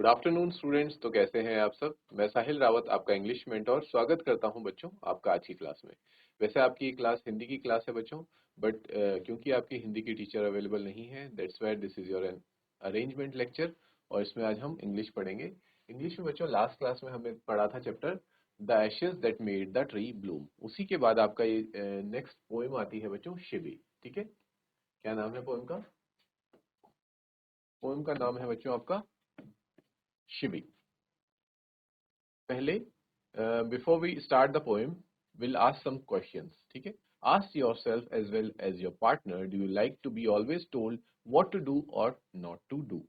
Good afternoon students. तो कैसे हैं आप सब। मैं साहिल रावत आपका इंग्लिश मेंटोर स्वागत करता हूं बच्चों आपका आज की क्लास में। वैसे आपकी क्लास हिंदी की क्लास है बच्चों, बट क्योंकि आपकी हिंदी की टीचर अवेलेबल नहीं है, that's why this is your arrangement lecture. और इसमें आज हम इंग्लिश पढ़ेंगे। इंग्लिश में बच्चों लास्ट क्लास में हमने पढ़ा था chapter the ashes that made the tree Bloom. उसी के बाद आपका ये नेक्स्ट पोएम आती है बच्चों, शिवी। ठीक है, क्या नाम है पोएम का? पोएम का नाम है बच्चों आपका शिवी। पहले before we start the poem will ask some questions. ठीक है, ask yourself as well as your partner, do you like to be always told what to do और नॉट टू डू।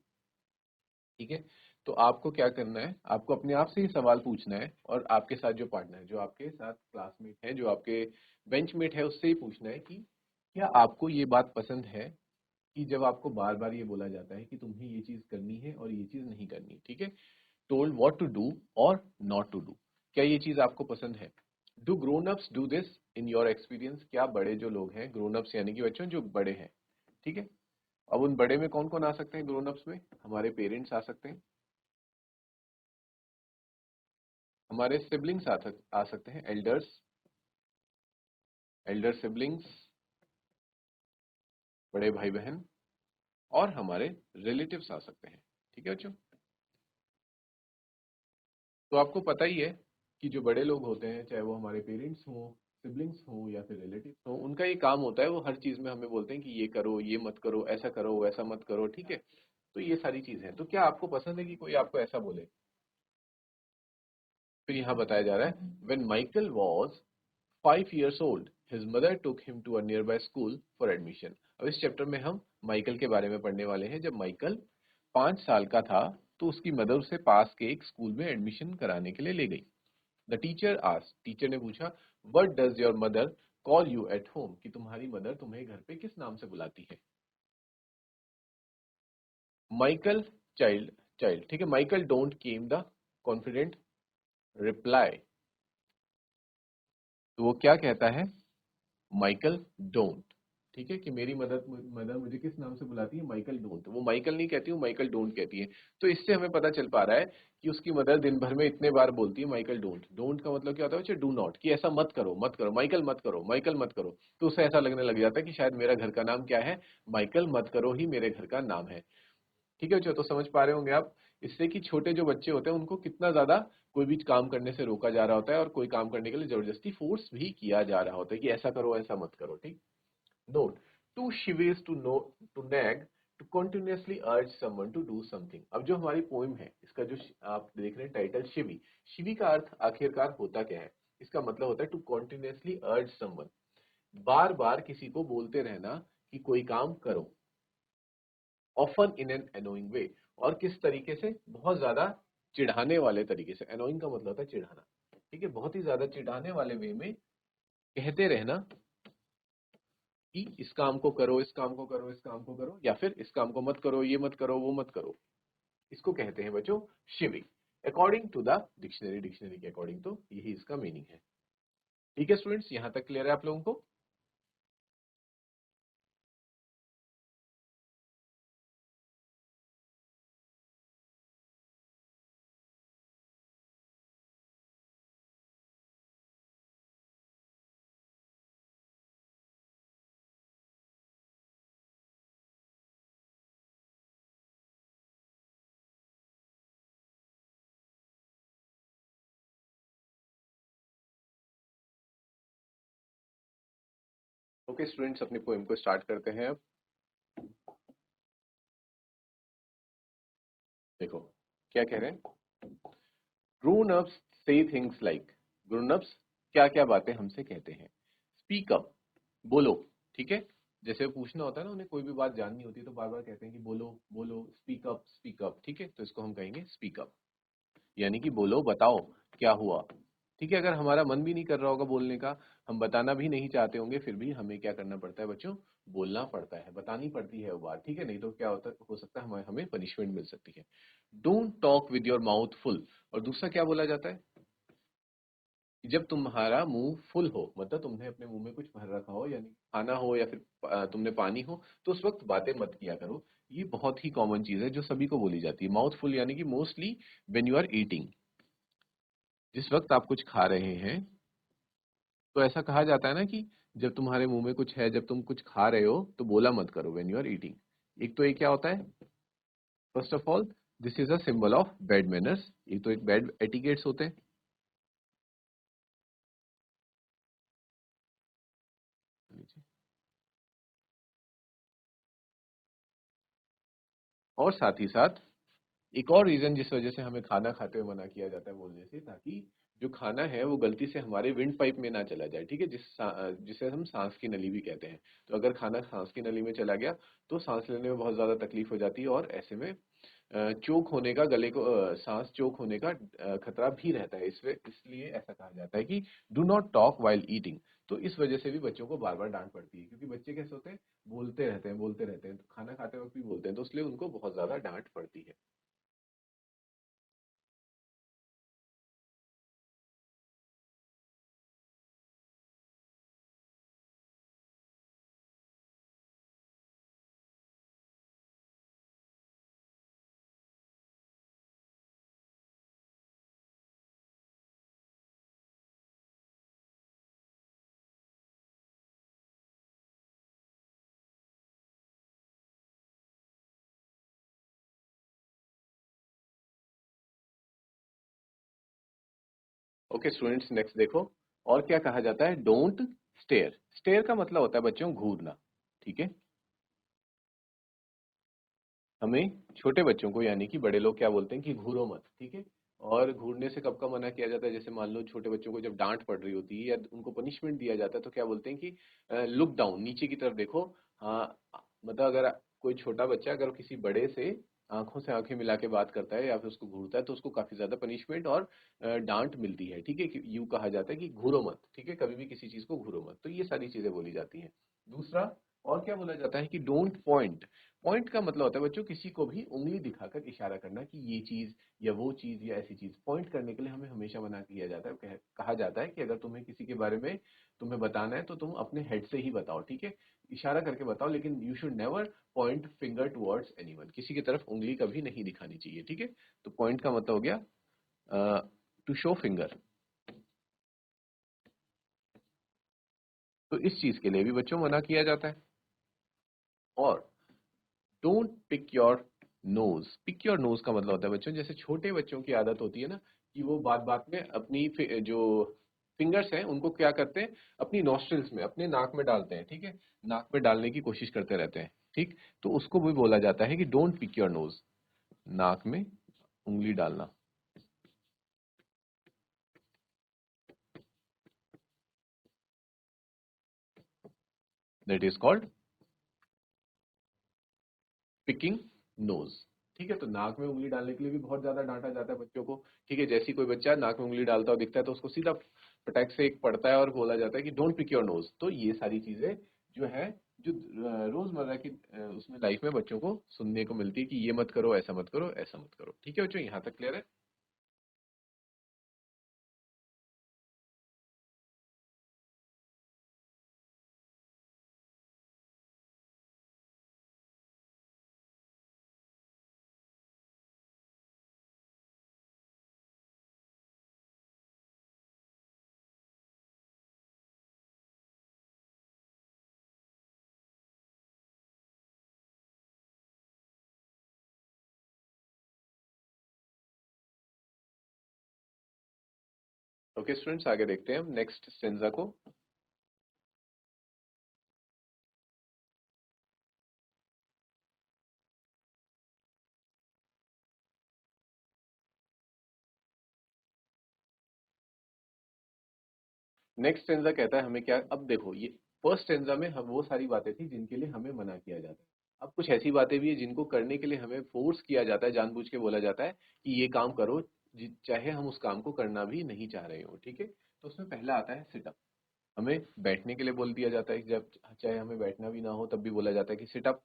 ठीक है, तो आपको क्या करना है, आपको अपने आप से ही सवाल पूछना है और आपके साथ जो पार्टनर है, जो आपके साथ क्लासमेट है, जो आपके बेंचमेट है, उससे ही पूछना है कि क्या आपको ये बात पसंद है कि जब आपको बार बार ये बोला जाता है कि तुम्हें ये चीज करनी है और ये चीज नहीं करनी। ठीक है, टोल्ड व्हाट टू डू और नॉट टू डू, क्या ये चीज आपको पसंद है? Do grown ups do this in your experience, क्या बड़े जो लोग हैं, ग्रोन अप्स यानी कि बच्चों जो बड़े हैं। ठीक है, अब उन बड़े में कौन कौन आ सकते हैं? ग्रोन अप्स में हमारे पेरेंट्स आ सकते हैं, हमारे सिबलिंग्स आ सकते हैं, एल्डर सिबलिंग्स, बड़े भाई बहन, और हमारे रिलेटिव्स आ सकते हैं। ठीक है बच्चों, तो आपको पता ही है कि जो बड़े लोग होते हैं, चाहे वो हमारे पेरेंट्स हों, सिबलिंग्स हों या फिर रिलेटिव्स हों, उनका ये काम होता है, वो हर चीज में हमें बोलते हैं कि ये करो, ये मत करो, ऐसा करो, वैसा मत करो। ठीक है, तो ये सारी चीजें हैं। तो क्या आपको पसंद है कि कोई आपको ऐसा बोले? फिर यहाँ बताया जा रहा है, when Michael was 5 years old his mother took him to a nearby school for admission। अब इस चैप्टर में हम माइकल के बारे में पढ़ने वाले हैं। जब माइकल 5 साल का था तो उसकी मदर उसे पास के एक स्कूल में एडमिशन कराने के लिए ले गई। द टीचर आस्क्ड, टीचर ने पूछा, what does your mother call you at home, कि तुम्हारी मदर तुम्हें घर पे किस नाम से बुलाती है? माइकल चाइल्ड चाइल्ड ठीक है, Michael don't came the confident reply. तो वो क्या कहता है? Michael don't. ठीक है, कि मेरी मदर मदर मुझे किस नाम से बुलाती है? Michael don't. वो माइकल नहीं कहती, वो माइकल डोंट कहती है। तो इससे हमें पता चल पा रहा है कि उसकी मदर दिन भर में इतने बार बोलती है माइकल डोंट। डोंट का मतलब क्या होता है बच्चे? डू नॉट, कि ऐसा मत करो, मत करो, माइकल मत करो, माइकल मत करो। तो उसे ऐसा लगने लग जाता है कि शायद मेरा घर का नाम क्या है? माइकल मत करो ही मेरे घर का नाम है। ठीक है बच्चों, तो समझ पा रहे होंगे आप इससे कि छोटे जो बच्चे होते हैं उनको कितना ज्यादा कोई भी काम करने से रोका जा रहा होता है और कोई काम करने के लिए जबरदस्ती फोर्स भी किया जा रहा होता है कि ऐसा करो, ऐसा मत करो। ठीक, note, to chivvies to no to nag, to continuously urge someone to do something. अब जो हमारी पोइम है, इसका जो आप देख रहे हैं टाइटल शिवी, शिवी का अर्थ आखिरकार होता क्या है? इसका मतलब होता है टू कंटिन्यूअसली अर्ज समवन, बार बार किसी को बोलते रहना कि कोई काम करो। ऑफन इन एन एनोइंग वे, और किस तरीके से? बहुत ज्यादा चिढ़ाने वाले तरीके से। एनोइंग का मतलब होता है चिढ़ाना। ठीक है, बहुत ही ज्यादा चिढ़ाने वाले वे में कहते रहना कि इस काम को करो, इस काम को करो, इस काम को करो, या फिर इस काम को मत करो, ये मत करो, वो मत करो। इसको कहते हैं बच्चों chivvying, according to the dictionary. Dictionary के अकॉर्डिंग तो यही इसका मीनिंग है। ठीक है स्टूडेंट्स, यहां तक क्लियर है आप लोगों को? ओके स्टूडेंट्स, अपनी पोएम को स्टार्ट करते हैं अब। देखो क्या कह रहे हैं, ग्रोन अप्स से थिंग्स लाइक, ग्रोन अप्स क्या क्या बातें हमसे कहते हैं। स्पीक अप, बोलो। ठीक है, जैसे पूछना होता है ना, उन्हें कोई भी बात जाननी होती है तो बार बार कहते हैं कि बोलो बोलो, स्पीक अप स्पीक अप। ठीक है, तो इसको हम कहेंगे स्पीक अप, यानी कि बोलो, बताओ क्या हुआ। ठीक है, अगर हमारा मन भी नहीं कर रहा होगा बोलने का, हम बताना भी नहीं चाहते होंगे, फिर भी हमें क्या करना पड़ता है बच्चों? बोलना पड़ता है, बतानी पड़ती है वो बात। ठीक है, नहीं तो क्या होता हो सकता है हमें पनिशमेंट मिल सकती है। Don't talk with your mouth full. और दूसरा क्या बोला जाता है? कि जब तुम्हारा मुंह फुल हो, मतलब तुमने अपने मुंह में कुछ भर रखा हो, यानी खाना हो या फिर तुमने पानी हो, तो उस वक्त बातें मत किया करो। ये बहुत ही कॉमन चीज है जो सभी को बोली जाती है। माउथफुल यानी कि mostly when you are eating, जिस वक्त आप कुछ खा रहे हैं, तो ऐसा कहा जाता है ना कि जब तुम्हारे मुंह में कुछ है, जब तुम कुछ खा रहे हो तो बोला मत करो व्हेन यू आर ईटिंग। एक तो ये क्या होता है, first of all this is a symbol of bad manners, एक तो एक बैड एटिकेट्स होते हैं। और साथ ही साथ एक और रीजन जिस वजह से हमें खाना खाते हुए मना किया जाता है बोलने से, ताकि जो खाना है वो गलती से हमारे विंड पाइप में ना चला जाए, ठीक है, जिसे हम सांस की नली भी कहते हैं। तो अगर खाना सांस की नली में चला गया तो सांस लेने में बहुत ज्यादा तकलीफ हो जाती है, और ऐसे में चोक होने का, गले को सांस चोक होने का खतरा भी रहता है। इसलिए ऐसा कहा जाता है कि do not talk while eating. तो इस वजह से भी बच्चों को बार बार डांट पड़ती है, क्योंकि बच्चे कैसे होते हैं, बोलते रहते हैं, तो खाना खाते वक्त भी बोलते हैं, तो इसलिए उनको बहुत ज्यादा डांट पड़ती है। ओके स्टूडेंट्स, नेक्स्ट देखो। और क्या कहा जाता है, डोंट स्टेयर। स्टेयर का मतलब होता है बच्चों घूरना, ठीक है। हमें छोटे बच्चों को यानी कि बड़े लोग क्या बोलते हैं कि घूरो मत, ठीक है। और घूरने से कब कब मना किया जाता है, जैसे मान लो छोटे बच्चों को जब डांट पड़ रही होती है या उनको पनिशमेंट दिया जाता है, तो क्या बोलते हैं कि लुक डाउन, नीचे की तरफ देखो। हाँ, मतलब अगर कोई छोटा बच्चा अगर किसी बड़े से आंखों से आंखें मिला के बात करता है या फिर उसको घूरता है, तो उसको काफी ज्यादा पनिशमेंट और डांट मिलती है, ठीक है। कि यूं कहा जाता है कि घूरो मत, ठीक है, कभी भी किसी चीज को घूरो मत। तो ये सारी चीजें बोली जाती हैं। दूसरा और क्या बोला जाता है कि डोंट पॉइंट। पॉइंट का मतलब होता है बच्चों किसी को भी उंगली दिखाकर इशारा करना कि ये चीज या वो चीज या ऐसी चीज। पॉइंट करने के लिए हमें हमेशा मना किया जाता है, कहा जाता है कि अगर तुम्हें किसी के बारे में तुम्हें बताना है तो तुम अपने हेड से ही बताओ, ठीक है, इशारा करके बताओ, लेकिन you should never point finger towards anyone, किसी की तरफ उंगली कभी नहीं दिखानी चाहिए, ठीक है। तो पॉइंट का मतलब हो गया टू शो फिंगर। तो इस चीज के लिए भी बच्चों मना किया जाता है। और don't pick your nose. Pick your nose का मतलब होता है बच्चों, जैसे छोटे बच्चों की आदत होती है ना कि वो बात बात में अपनी जो फिंगर्स हैं उनको क्या करते हैं, अपनी नॉस्ट्रिल्स में, अपने नाक में डालते हैं, ठीक है, नाक में डालने की कोशिश करते रहते हैं, ठीक। तो उसको भी बोला जाता है कि डोंट पिक योर नोज, नाक में उंगली डालना, that is called picking nose, ठीक है। तो नाक में उंगली डालने के लिए भी बहुत ज्यादा डांटा जाता है बच्चों को, ठीक है। जैसे ही कोई बच्चा नाक में उंगली डालता हुआ दिखता है तो उसको सीधा पटक से एक पड़ता है और बोला जाता है कि डोंट पिक योर नोज। तो ये सारी चीजें जो है, जो रोजमर्रा की उसमें लाइफ में बच्चों को सुनने को मिलती है कि ये मत करो, ऐसा मत करो, ऐसा मत करो, ठीक है बच्चों, यहाँ तक क्लियर है। ओके स्टूडेंट्स, आगे देखते हैं हम नेक्स्ट स्टेंजा को। नेक्स्ट स्टेंजा कहता है हमें क्या, अब देखो ये फर्स्ट स्टेंजा में हम वो सारी बातें थी जिनके लिए हमें मना किया जाता है। अब कुछ ऐसी बातें भी है जिनको करने के लिए हमें फोर्स किया जाता है, जानबूझ के बोला जाता है कि ये काम करो, चाहे हम उस काम को करना भी नहीं चाह रहे हो, ठीक है। तो उसमें पहला आता है सिटअप। हमें बैठने के लिए बोल दिया जाता है, जब चाहे हमें बैठना भी ना हो तब भी बोला जाता है कि सिटअप,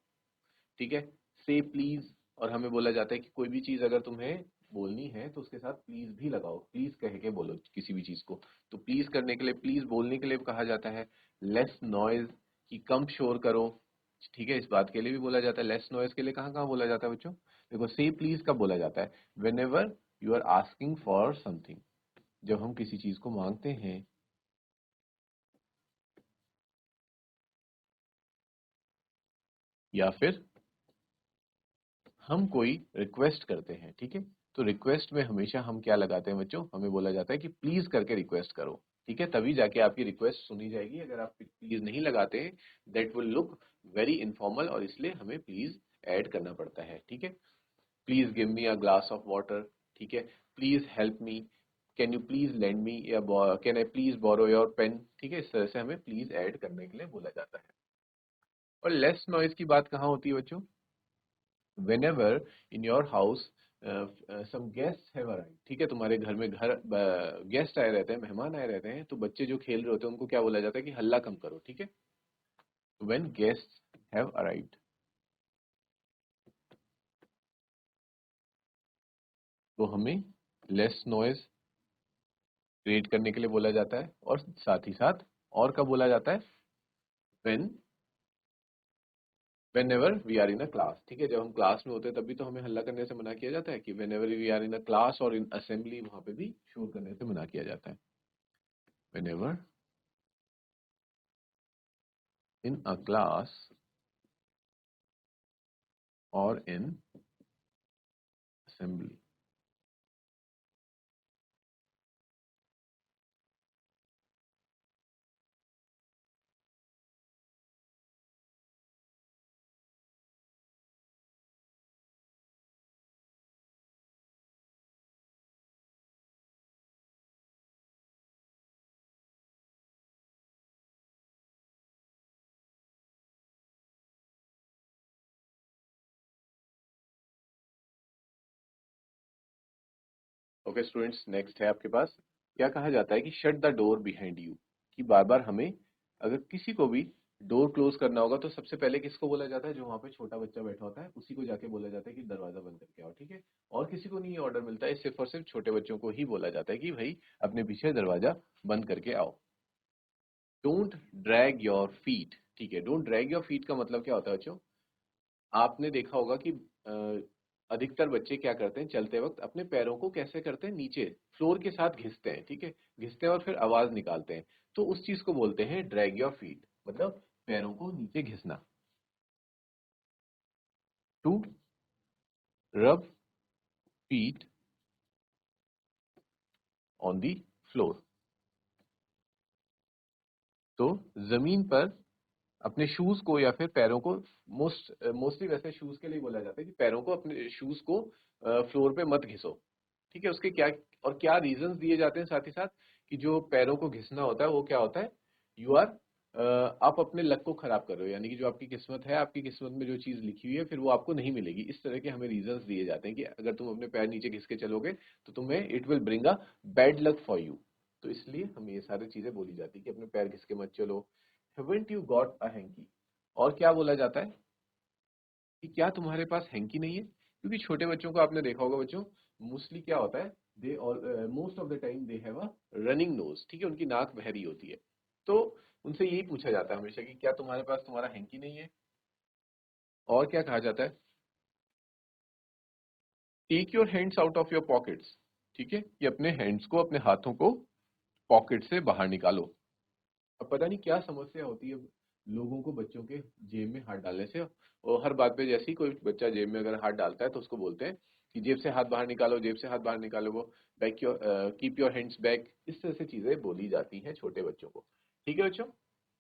ठीक है। से प्लीज, और हमें बोला जाता है कि कोई भी चीज अगर तुम्हें बोलनी है तो उसके साथ प्लीज भी लगाओ, प्लीज कह के बोलो किसी भी चीज को। तो प्लीज करने के लिए, प्लीज बोलने के लिए कहा जाता है लेस नॉइज, कि कम शोर करो, ठीक है, इस बात के लिए भी बोला जाता है। लेस नॉइज के लिए कहाँ कहाँ बोला जाता है बच्चों? देखो, से प्लीज कब बोला जाता है? Whenever you are asking for something, जब हम किसी चीज को मांगते हैं, या फिर हम कोई रिक्वेस्ट करते हैं। ठीक है, तो रिक्वेस्ट में हमेशा हम क्या लगाते हैं बच्चों? हमें बोला जाता है कि प्लीज करके रिक्वेस्ट करो। ठीक है, तभी जाके आपकी रिक्वेस्ट सुनी जाएगी। अगर आप प्लीज नहीं लगाते हैं, that will look very informal, और इसलिए हमें प्लीज ऐड करना पड़ता है। ठीक है, please give me a glass of water. ठीक है, please help me, can you please lend me, या can I please borrow your pen. ठीक है, इस तरह से हमें प्लीज ऐड करने के लिए बोला जाता है। और लेस नॉइज की बात कहाँ होती है बच्चों? whenever in your house some guests have arrived। ठीक है, तुम्हारे घर में गेस्ट आए रहते हैं, मेहमान आए रहते हैं, तो बच्चे जो खेल रहे होते हैं उनको क्या बोला जाता है कि हल्ला कम करो। ठीक है, when guests have arrived, तो हमें लेस नॉइज क्रिएट करने के लिए बोला जाता है। और साथ ही साथ और कब बोला जाता है? when whenever we are in a class। ठीक है, जब हम क्लास में होते हैं तब भी तो हमें हल्ला करने से मना किया जाता है कि whenever we are in a class और in assembly, वहां पे भी शोर करने से मना किया जाता है। whenever in a class or in assembly। Okay students, next है आपके पास, क्या कहा जाता है कि shut the door behind you. कि बार बार हमें अगर किसी को भी डोर क्लोज करना होगा तो सबसे पहले किसको बोला जाता है? जो वहां पे छोटा बच्चा बैठा होता है उसी को जाके बोला जाता है कि दरवाजा बंद करके आओ। ठीक है, और किसी को नहीं ऑर्डर मिलता है, सिर्फ और सिर्फ छोटे बच्चों को ही बोला जाता है कि भाई अपने पीछे दरवाजा बंद करके आओ। Don't drag your feet. ठीक है, डोंट ड्रैग योर फीट का मतलब क्या होता है बच्चों? आपने देखा होगा कि अधिकतर बच्चे क्या करते हैं, चलते वक्त अपने पैरों को कैसे करते हैं? नीचे फ्लोर के साथ घिसते हैं। ठीक है, घिसते हैं और फिर आवाज निकालते हैं। तो उस चीज को बोलते हैं ड्रैग योर फीट, मतलब पैरों को नीचे घिसना। To rub feet on the floor. तो जमीन पर अपने शूज को या फिर पैरों को, मोस्टली वैसे शूज के लिए बोला जाता है कि पैरों को, अपने शूज को फ्लोर पे मत घिसो। ठीक है, उसके क्या और क्या रीजंस दिए जाते हैं साथ ही साथ, कि जो पैरों को घिसना होता है वो क्या होता है? यू आर आप अपने लक को खराब कर रहे हो, यानी कि जो आपकी किस्मत है, आपकी किस्मत में जो चीज लिखी हुई है फिर वो आपको नहीं मिलेगी। इस तरह के हमें रीजंस दिए जाते हैं कि अगर तुम अपने पैर नीचे घिस के चलोगे तो तुम्हें it will bring a bad luck for you. तो इसलिए हमें ये सारी चीजें बोली जाती है कि अपने पैर घिस के मत चलो। Haven't you got a hanky. और क्या बोला जाता है कि क्या तुम्हारे पास हैंकी नहीं है? क्योंकि छोटे बच्चों को आपने देखा होगा बच्चों, मोस्टली क्या होता है, they most of the time they have a running nose. ठीक है, उनकी नाक बहरी होती है। तो उनसे यही पूछा जाता है हमेशा कि क्या तुम्हारे पास तुम्हारा हैंकी नहीं है? और क्या कहा जाता है? Take your hands out of your pockets. ठीक है, कि अपने हैंड्स को, अपने हाथों को पॉकेट से बाहर निकालो। अब पता नहीं क्या समस्या होती है लोगों को बच्चों के जेब में हाथ डालने से। और हर बात पे जैसे ही कोई बच्चा जेब में अगर हाथ डालता है तो उसको बोलते हैं कि जेब से हाथ बाहर निकालो, जेब से हाथ बाहर निकालो, वो back your keep your hands back. इस तरह से चीजें बोली जाती हैं छोटे बच्चों को। ठीक है बच्चों,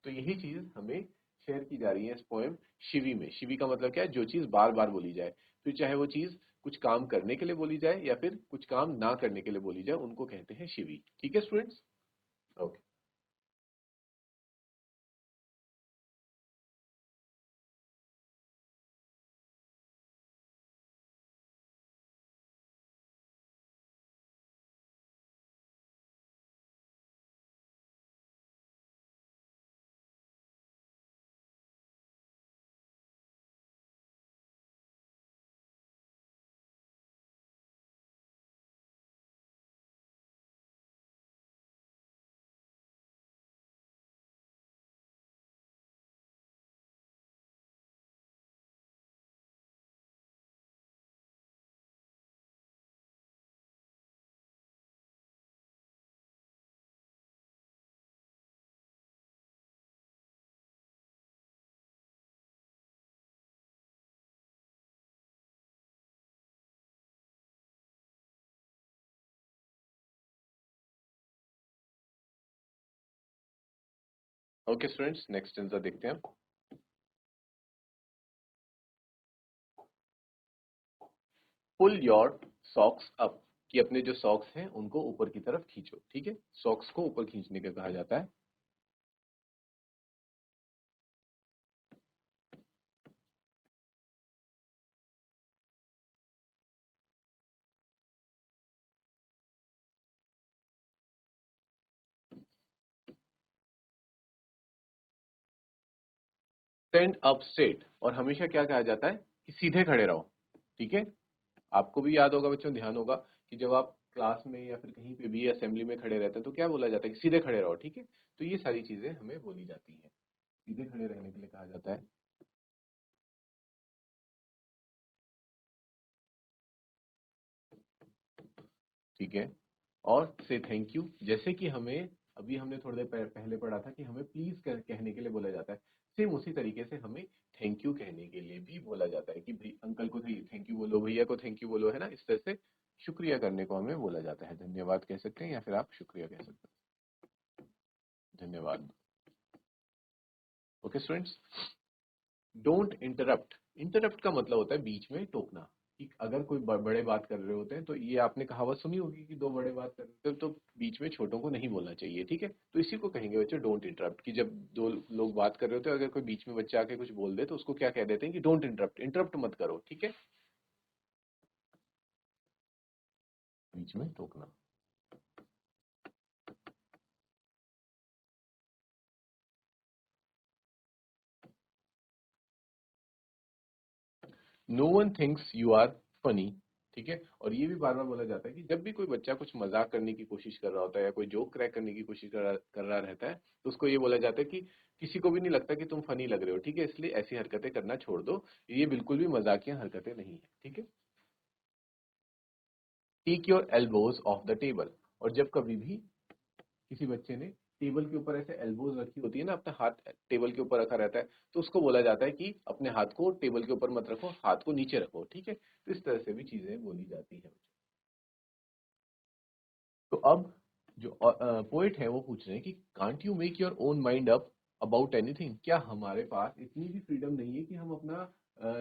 तो यही चीज हमें शेयर की जा रही है इस पोएम शिवी में। शिवी का मतलब क्या है? जो चीज बार बार बोली जाए, फिर चाहे वो चीज कुछ काम करने के लिए बोली जाए या फिर कुछ काम ना करने के लिए बोली जाए, उनको कहते हैं शिवी। ठीक है students? Okay. Okay students, next answer देखते हैं। पुल योर सॉक्स अप, कि अपने जो सॉक्स हैं उनको ऊपर की तरफ खींचो। ठीक है, सॉक्स को ऊपर खींचने का कहा जाता है। स्टैंड अप स्ट्रेट, और हमेशा क्या कहा जाता है कि सीधे खड़े रहो। ठीक है, आपको भी याद होगा बच्चों, ध्यान होगा कि जब आप क्लास में या फिर कहीं पे भी असेंबली में खड़े रहते हैं तो क्या बोला जाता है कि सीधे खड़े रहो। ठीक है, तो ये सारी चीजें हमें बोली जाती हैं, सीधे खड़े रहने के लिए कहा जाता है। ठीक है, और से थैंक यू, जैसे कि हमें अभी हमने थोड़ी देर पहले पढ़ा था कि हमें प्लीज कहने के लिए बोला जाता है, सेम उसी तरीके से हमें थैंक यू कहने के लिए भी बोला जाता है कि भाई अंकल को थैंक यू बोलो, भैया को थैंक यू बोलो, है ना। इस तरह से शुक्रिया करने को हमें बोला जाता है। धन्यवाद कह सकते हैं या फिर आप शुक्रिया कह सकते हैं। धन्यवाद। Okay students, don't interrupt. Interrupt का मतलब होता है बीच में टोकना। कि अगर कोई बड़े बात कर रहे होते हैं तो ये आपने कहावत सुनी होगी कि दो बड़े बात कर रहे होते हैं तो बीच में छोटों को नहीं बोलना चाहिए। ठीक है, तो इसी को कहेंगे बच्चों डोंट इंटरप्ट, कि जब दो लोग बात कर रहे होते हैं अगर कोई बीच में बच्चा आके कुछ बोल दे तो उसको क्या कह देते हैं कि डोंट इंटरप्ट, इंटरप्ट मत करो। ठीक है, बीच में टोकना। No one thinks you are funny. ठीक है, और ये भी बार बार बोला जाता है कि जब भी कोई बच्चा कुछ मजाक करने की कोशिश कर रहा होता है या कोई जोक क्रैक करने की कोशिश कर रहा रहता है तो उसको ये बोला जाता है कि किसी को भी नहीं लगता कि तुम फनी लग रहे हो। ठीक है, इसलिए ऐसी हरकतें करना छोड़ दो, ये बिल्कुल भी मजाकिया हरकतें नहीं है। ठीक है, take your elbows off the table, और जब कभी भी किसी बच्चे ने टेबल के ऊपर ऐसे एल्बोज रखी होती है ना, अपना हाथ टेबल के ऊपर रखा रहता है, तो उसको बोला जाता है कि अपने हाथ को टेबल के ऊपर मत रखो, हाथ को नीचे रखो। ठीक है, तो इस तरह से भी चीजें बोली जाती है। तो अब जो पोइट है वो पूछ रहे हैं कि can't you make your own mind up about anything, क्या हमारे पास इतनी भी फ्रीडम नहीं है कि हम अपना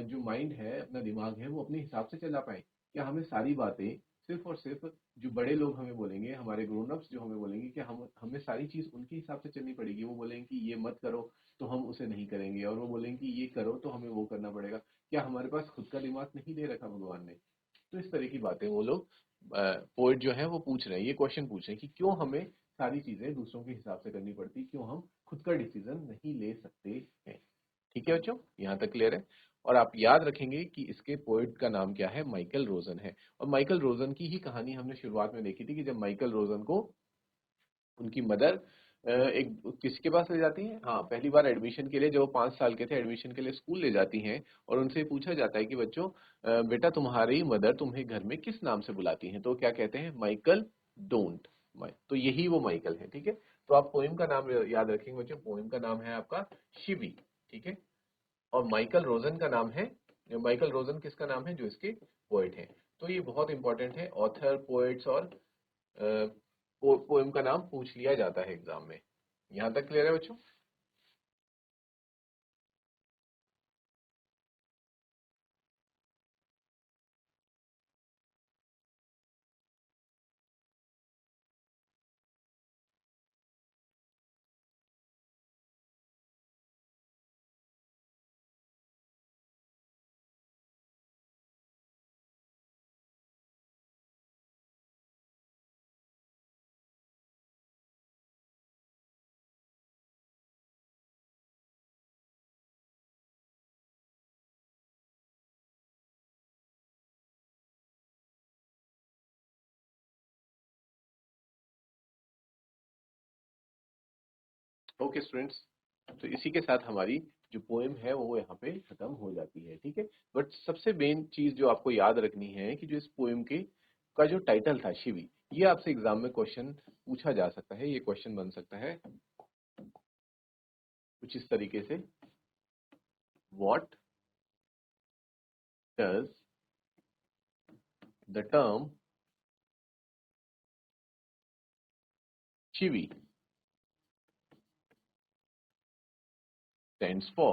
जो माइंड है, अपना दिमाग है, वो अपने हिसाब से चला पाए। क्या हमें सारी बातें सिर्फ और सिर्फ जो बड़े लोग हमें बोलेंगे, हमारे ग्रोन अप्स जो हमें बोलेंगे, कि हम हमें सारी चीज उनके हिसाब से चलनी पड़ेगी। वो बोलेंगे कि ये मत करो तो हम उसे नहीं करेंगे, और वो बोलेंगे कि ये करो तो हमें वो करना पड़ेगा। क्या हमारे पास खुद का दिमाग नहीं दे रखा भगवान ने? तो इस तरह की बातें वो लोग, पोइट जो है वो पूछ रहे हैं, ये क्वेश्चन पूछ रहे हैं कि क्यों हमें सारी चीजें दूसरों के हिसाब से करनी पड़ती, क्यों हम खुद का डिसीजन नहीं ले सकते हैं। ठीक है बच्चों, यहाँ तक क्लियर है। और आप याद रखेंगे कि इसके पोइट का नाम क्या है, माइकल रोजन है। और माइकल रोजन की ही कहानी हमने शुरुआत में देखी थी कि जब माइकल रोजन को उनकी मदर एक किसके पास ले जाती हैं, हाँ पहली बार एडमिशन के लिए, जब वो 5 साल के थे, एडमिशन के लिए स्कूल ले जाती हैं, और उनसे पूछा जाता है कि बच्चों बेटा तुम्हारी मदर तुम्हें घर में किस नाम से बुलाती हैं, तो क्या कहते हैं, माइकल डोंट। तो यही वो माइकल है। ठीक है, तो आप पोइम का नाम याद रखेंगे बच्चों, पोइम का नाम है आपका शिवी। ठीक है, और माइकल रोजन का नाम है, माइकल रोजन किसका नाम है, जो इसके पोएट हैं। तो ये बहुत इंपॉर्टेंट है, ऑथर, पोएट्स और पोएम का नाम पूछ लिया जाता है एग्जाम में। यहां तक क्लियर है बच्चों? ओके स्टूडेंट्स, तो इसी के साथ हमारी जो पोएम है वो यहाँ पे खत्म हो जाती है। ठीक है, बट सबसे मेन चीज जो आपको याद रखनी है कि जो इस पोएम के का जो टाइटल था शिवी, ये आपसे एग्जाम में क्वेश्चन पूछा जा सकता है। ये क्वेश्चन बन सकता है कुछ इस तरीके से, what does the term Shivi stands for.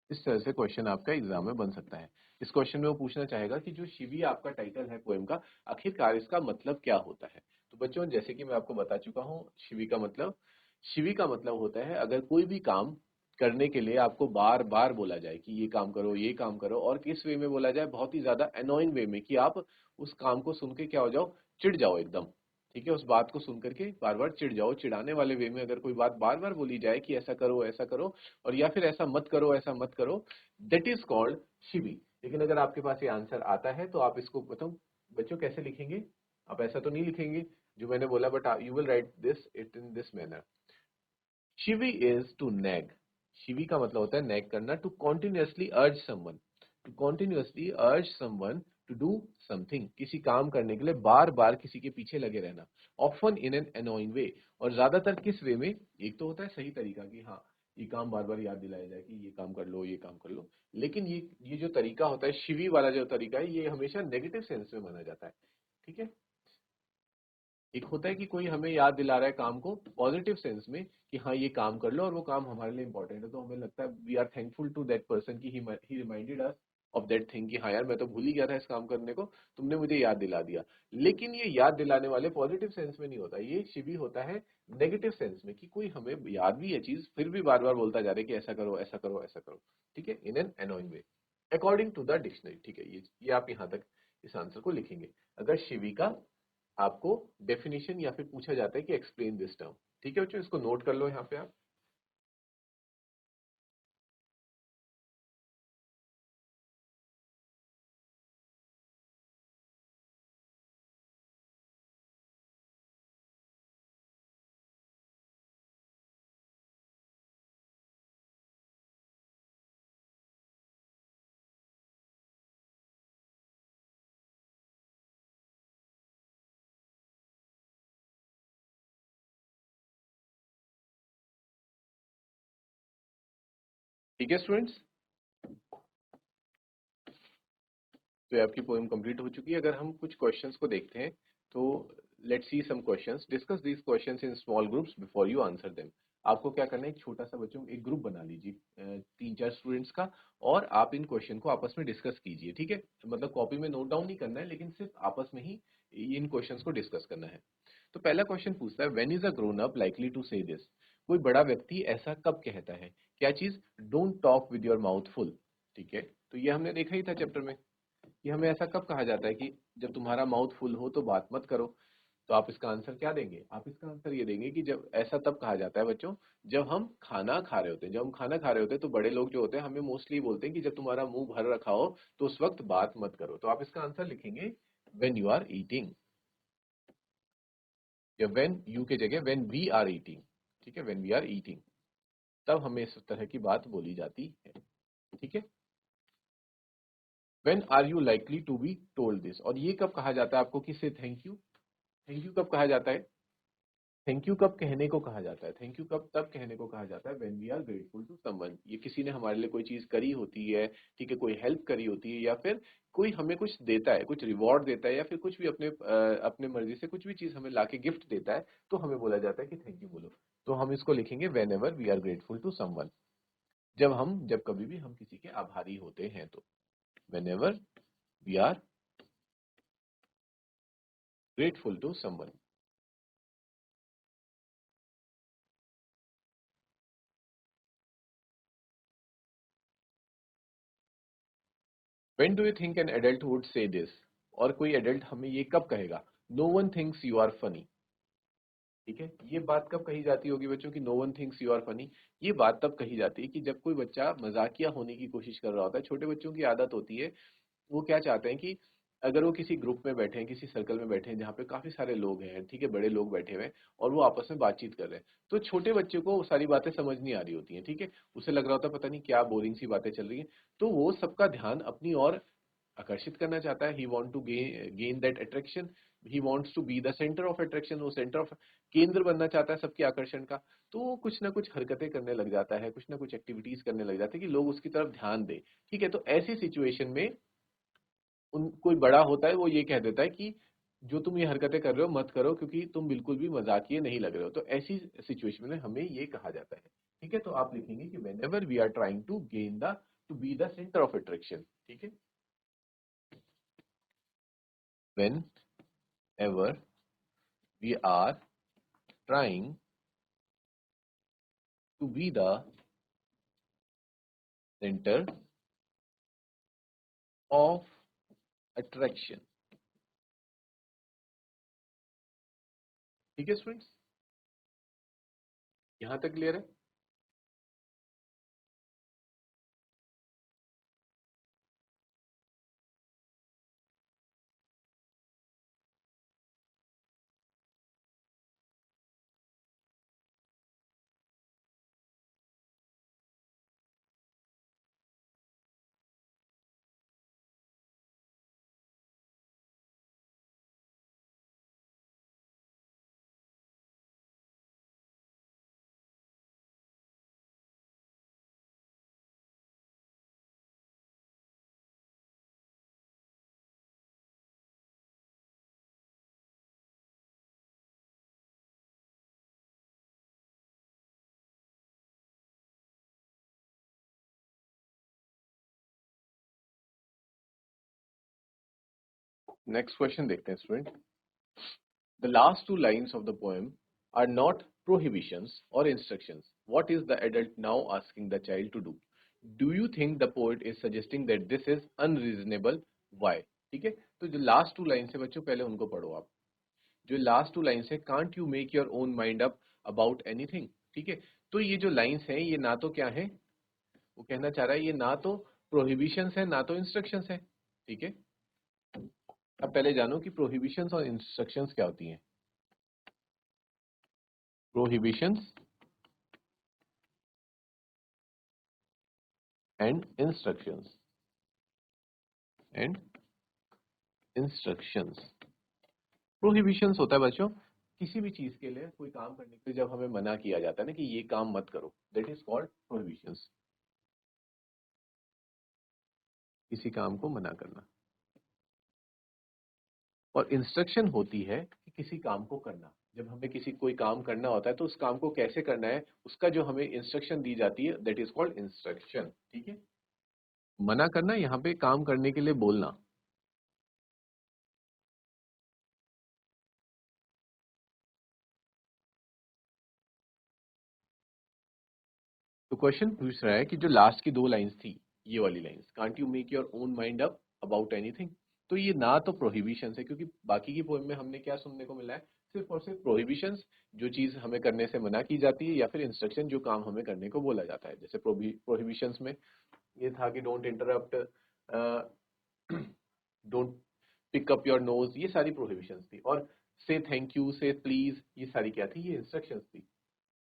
इस तरह से क्वेश्चन आपका एग्जाम में बन सकता है। इस क्वेश्चन में वो पूछना चाहेगा कि जो शिवी आपका टाइटल है पोएम का, आखिरकार इसका मतलब क्या होता है। तो बच्चों, जैसे कि मैं आपको बता चुका हूँ, शिवी का मतलब होता है अगर कोई भी काम करने के लिए आपको बार बार बोला जाए कि ये काम करो, और किस वे में बोला जाए, बहुत ही ज्यादा अनोइंग वे में, कि आप उस काम को सुन के क्या हो जाओ, चिढ़ जाओ एकदम। ठीक है, उस बात को सुन करके बार बार चिढ़ जाओ, चिढ़ाने वाले वे में अगर कोई बात बार बार बोली जाए कि ऐसा करो, और या फिर ऐसा मत करो, दैट इज कॉल्ड शिवी। लेकिन अगर आपके पास ये आंसर आता है तो आप इसको बताओ बच्चों कैसे लिखेंगे। आप ऐसा तो नहीं लिखेंगे जो मैंने बोला, but you will write this it in this manner. Chivvy is to nag. Chivvy का मतलब होता है नैग करना, to continuously urge someone, to continuously urge someone to do something, किसी काम करने के लिए बार बार किसी के पीछे लगे रहना, ऑफन इन एन अनोइंग वे। और ज्यादातर किस वे में, एक तो होता है सही तरीका कि हाँ ये काम बार बार याद दिलाया जाए कि ये काम कर लो, ये काम कर लो, लेकिन ये जो तरीका होता है शिवी वाला जो तरीका है, ये हमेशा नेगेटिव सेंस में माना जाता है। ठीक है, एक होता है कि कोई हमें याद दिला रहा है काम को पॉजिटिव सेंस में कि हाँ ये काम कर लो और वो काम हमारे लिए इंपॉर्टेंट है, तो हमें लगता है we are thankful to that person कि he reminded us of that thing, कि हाँ यार मैं तो भूल ही गया था इस काम करने को, तुमने मुझे याद दिला दिया। लेकिन ये याद दिलाने वाले पॉजिटिव सेंस में नहीं होता, ये शिवी होता है नेगेटिव सेंस में, कि कोई हमें याद भी है चीज फिर भी बार बार बोलता जा रहा है कि ऐसा करो ऐसा करो ऐसा करो। ठीक है, in an annoying way, according to the dictionary. ठीक है, ये आप यहाँ तक इस आंसर को लिखेंगे अगर शिवी का आपको डेफिनेशन या फिर पूछा जाता है कि एक्सप्लेन दिस टर्म। ठीक है बच्चों, इसको नोट कर लो यहाँ पे आप। ठीक है स्टूडेंट्स, तो ये आपकी पोएम कंप्लीट हो चुकी है। अगर हम कुछ क्वेश्चंस को देखते हैं तो let's see some questions, discuss these questions in small groups before you answer them. आपको क्या करना है, एक छोटा सा बच्चों एक ग्रुप बना लीजिए 3-4 स्टूडेंट्स का, और आप इन क्वेश्चन को आपस में डिस्कस कीजिए। ठीक है, मतलब कॉपी में नोट डाउन नहीं करना है, लेकिन सिर्फ आपस में ही इन क्वेश्चंस को डिस्कस करना है। तो पहला क्वेश्चन पूछता है, when is a grown up likely to say this. कोई बड़ा व्यक्ति ऐसा कब कहता है, क्या चीज, don't talk with your mouth full. ठीक है, तो ये हमने देखा ही था चैप्टर में कि हमें ऐसा कब कहा जाता है कि जब तुम्हारा माउथ फुल हो तो बात मत करो। तो आप इसका आंसर क्या देंगे, आप इसका आंसर ये देंगे कि जब ऐसा तब कहा जाता है बच्चों, जब हम खाना खा रहे होते हैं। जब हम खाना खा रहे होते हैं तो बड़े लोग जो होते हैं हमें मोस्टली बोलते हैं कि जब तुम्हारा मुंह भर रखा हो तो उस वक्त बात मत करो। तो आप इसका आंसर लिखेंगे व्हेन यू आर ईटिंग, या व्हेन यू के जगह व्हेन वी आर ईटिंग। ठीक है, व्हेन वी आर ईटिंग, तब हमें इस तरह की बात बोली जाती है। ठीक है, when are you likely to be told this. और ये कब कहा जाता है आपको कि से थैंक यू, थैंक यू कब कहा जाता है, थैंक यू कब कहने को कहा जाता है, थैंक यू कब तब कहने को कहा जाता है, when we are grateful to someone. ये किसी ने हमारे लिए कोई चीज करी होती है, ठीक है, कोई हेल्प करी होती है, या फिर कोई हमें कुछ देता है, कुछ रिवॉर्ड देता है, या फिर कुछ भी अपने मर्जी से कुछ भी चीज हमें लाके गिफ्ट देता है, तो हमें बोला जाता है कि थैंक यू बोलो। तो हम इसको लिखेंगे whenever we are grateful to someone, जब कभी भी हम किसी के आभारी होते हैं तो, whenever we are grateful to someone. When do you think an adult would say this? और कोई एडल्ट हमें ये कब कहेगा, no one thinks you are funny. ठीक है, ये बात कब कही जाती होगी बच्चों की no one thinks you are funny. ये बात तब कही जाती है कि जब कोई बच्चा मजाकिया होने की कोशिश कर रहा होता है। छोटे बच्चों की आदत होती है, वो क्या चाहते हैं कि अगर वो किसी ग्रुप में बैठे हैं, किसी सर्कल में बैठे हैं जहाँ पे काफी सारे लोग हैं, ठीक है, बड़े लोग बैठे हुए हैं, और वो आपस में बातचीत कर रहे हैं, तो छोटे बच्चे को वो सारी बातें समझ नहीं आ रही होती हैं। ठीक है, उसे लग रहा होता है पता नहीं क्या बोरिंग सी बातें चल रही हैं, तो वो सबका ध्यान अपनी ओर आकर्षित करना चाहता है। He want to gain that attraction, he wants to be the centre of attraction. वो सेंटर ऑफ केंद्र बनना चाहता है सबके आकर्षण का। तो वो कुछ ना कुछ हरकतें करने लग जाता है, कुछ ना कुछ एक्टिविटीज करने लग जाते हैं कि लोग उसकी तरफ ध्यान दें। ठीक है, तो ऐसी सिचुएशन में कोई बड़ा होता है, वो ये कह देता है कि जो तुम ये हरकतें कर रहे हो मत करो, क्योंकि तुम बिल्कुल भी मजाकिये नहीं लग रहे हो। तो ऐसी सिचुएशन में हमें ये कहा जाता है। ठीक है, तो आप लिखेंगे कि whenever we are trying to gain the to be the centre of attraction. ठीक है, whenever we are trying to be the centre of attraction. ठीक है स्टूडेंट्स, यहां तक क्लियर है? नेक्स्ट क्वेश्चन देखते हैं student. The last two lines of the poem are not prohibitions or instructions. What is the adult now asking the child to do? Do you think the poet is suggesting that this is unreasonable? Why? ठीक है, तो जो last to line है बच्चों पहले उनको पढ़ो आप। जो लास्ट टू लाइन है, can't you make your own mind up about anything. ठीक है, तो ये जो लाइंस हैं ये ना तो क्या है, वो कहना चाह रहा है ये ना तो प्रोहिबिशंस है ना तो इंस्ट्रक्शंस है। ठीक है, अब पहले जानो कि प्रोहिबिशंस और इंस्ट्रक्शंस क्या होती हैं। Prohibitions and instructions. प्रोहिबिशंस होता है बच्चों किसी भी चीज के लिए, कोई काम करने के लिए जब हमें मना किया जाता है ना कि ये काम मत करो, दैट इज कॉल्ड प्रोहिबिशंस। किसी काम को मना करना। और इंस्ट्रक्शन होती है कि किसी काम को करना। जब हमें किसी कोई काम करना होता है तो उस काम को कैसे करना है उसका जो हमें इंस्ट्रक्शन दी जाती है दैट इज कॉल्ड इंस्ट्रक्शन। ठीक है, मना करना यहाँ पे काम करने के लिए बोलना। तो क्वेश्चन पूछ रहा है कि जो लास्ट की दो लाइंस थी, ये वाली lines, can't you make your own mind up about anything, तो ये ना तो प्रोहिबिशन है, क्योंकि बाकी की पोएम में हमने क्या सुनने को मिला है, सिर्फ और सिर्फ प्रोहिबिशंस, जो चीज हमें करने से मना की जाती है, या फिर इंस्ट्रक्शन जो काम हमें करने को बोला जाता है। जैसे प्रोहिबिशंस में ये था कि don't interrupt, don't pick up your nose, ये सारी प्रोहिबिशंस थी। और से थैंक यू, से प्लीज, ये सारी क्या थी, ये इंस्ट्रक्शंस थी।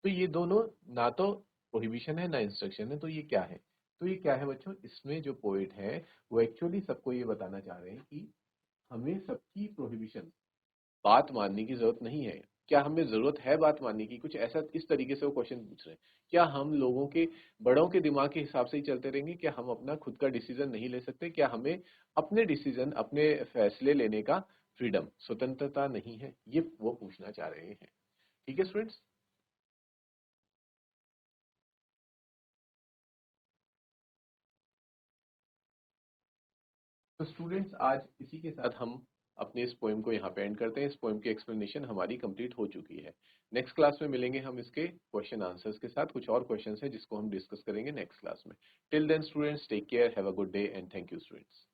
तो ये दोनों ना तो प्रोहिबिशन है ना इंस्ट्रक्शन है, तो ये क्या है? तो ये क्या है बच्चों, इसमें जो पोएट है वो एक्चुअली सबको ये बताना चाह रहे हैं कि हमें सबकी प्रोहिबिशन बात मानने की जरूरत नहीं है। क्या हमें जरूरत है बात मानने की, कुछ ऐसा इस तरीके से वो क्वेश्चन पूछ रहे हैं। क्या हम लोगों के बड़ों के दिमाग के हिसाब से ही चलते रहेंगे? क्या हम अपना खुद का डिसीजन नहीं ले सकते? क्या हमें अपने डिसीजन, अपने फैसले लेने का फ्रीडम, स्वतंत्रता नहीं है? ये वो पूछना चाह रहे हैं। ठीक है स्टूडेंट्स, तो स्टूडेंट्स आज इसी के साथ हम अपने इस पोएम को यहाँ पे एंड करते हैं। इस पोएम की एक्सप्लेनेशन हमारी कंप्लीट हो चुकी है। नेक्स्ट क्लास में मिलेंगे हम इसके क्वेश्चन आंसर्स के साथ। कुछ और क्वेश्चंस हैं जिसको हम डिस्कस करेंगे नेक्स्ट क्लास में। Till then students, take care, have a good day and thank you students.